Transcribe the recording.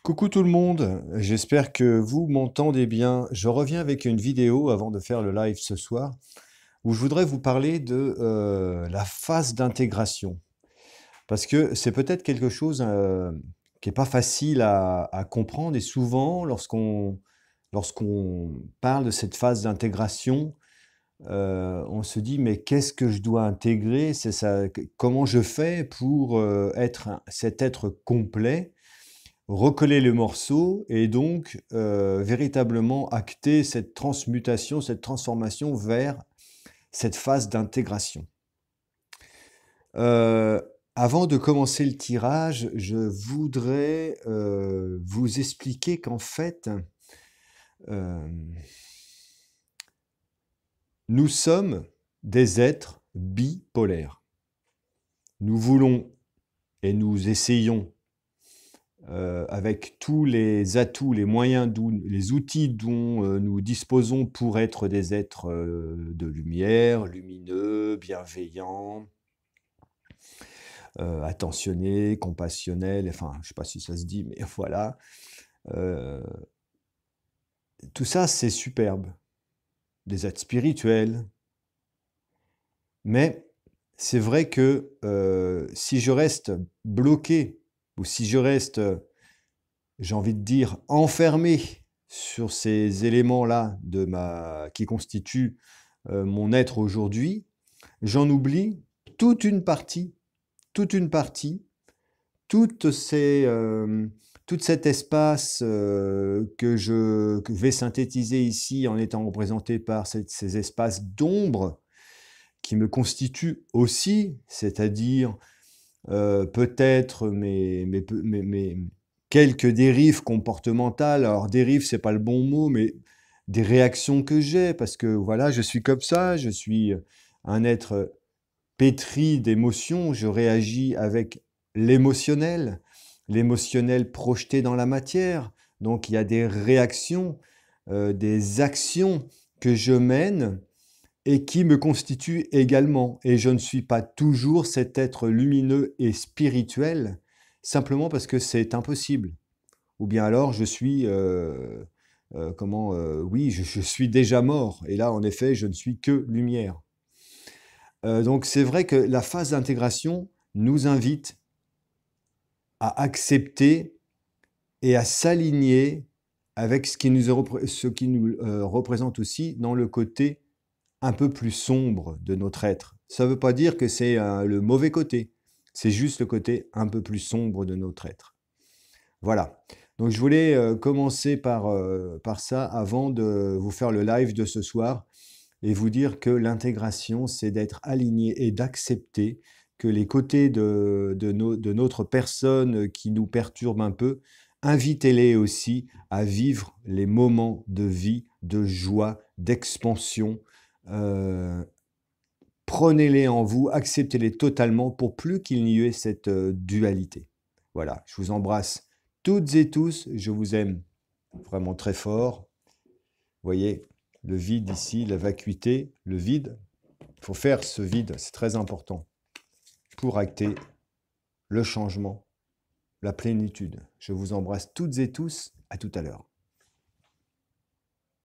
Coucou tout le monde, j'espère que vous m'entendez bien. Je reviens avec une vidéo avant de faire le live ce soir où je voudrais vous parler de la phase d'intégration. Parce que c'est peut-être quelque chose qui n'est pas facile à comprendre et souvent lorsqu'on parle de cette phase d'intégration, on se dit mais qu'est-ce que je dois intégrer? C'est ça, comment je fais pour être cet être complet? Recoller le morceau et donc véritablement acter cette transmutation, cette transformation vers cette phase d'intégration. Euh, Avant de commencer le tirage, je voudrais vous expliquer qu'en fait, euh, nous sommes des êtres bipolaires. Nous voulons et nous essayons avec tous les atouts, les moyens, les outils dont nous disposons pour être des êtres de lumière, lumineux, bienveillants, attentionnés, compassionnels, enfin, je ne sais pas si ça se dit, mais voilà. Euh, Tout ça, c'est superbe. Des êtres spirituels. Mais c'est vrai que si je reste bloqué, ou si je reste j'ai envie de dire, enfermé sur ces éléments-là qui constituent mon être aujourd'hui, j'en oublie toute une partie, toute une partie, toute tout cet espace que je vais synthétiser ici en étant représenté par ces espaces d'ombre qui me constituent aussi, c'est-à-dire peut-être quelques dérives comportementales. Alors dérive, c'est pas le bon mot, mais des réactions que j'ai, parce que voilà, je suis comme ça, je suis un être pétri d'émotions, je réagis avec l'émotionnel, l'émotionnel projeté dans la matière. Donc il y a des réactions, des actions que je mène et qui me constitue également. Et je ne suis pas toujours cet être lumineux et spirituel, simplement parce que c'est impossible. Ou bien alors je suis, oui, je suis déjà mort. Et là, en effet, je ne suis que lumière. Donc c'est vrai que la phase d'intégration nous invite à accepter et à s'aligner avec ce qui nous représente aussi dans le côté un peu plus sombre de notre être. Ça ne veut pas dire que c'est le mauvais côté, c'est juste le côté un peu plus sombre de notre être. Voilà. Donc je voulais commencer par ça avant de vous faire le live de ce soir et vous dire que l'intégration, c'est d'être aligné et d'accepter que les côtés de notre personne qui nous perturbent un peu, invitez-les aussi à vivre les moments de vie, de joie, d'expansion. Euh, Prenez-les en vous, acceptez-les totalement pour plus qu'il n'y ait cette dualité. Voilà, je vous embrasse toutes et tous, je vous aime vraiment très fort. Vous voyez, le vide ici, la vacuité, le vide, il faut faire ce vide, c'est très important pour acter le changement, la plénitude. Je vous embrasse toutes et tous, à tout à l'heure.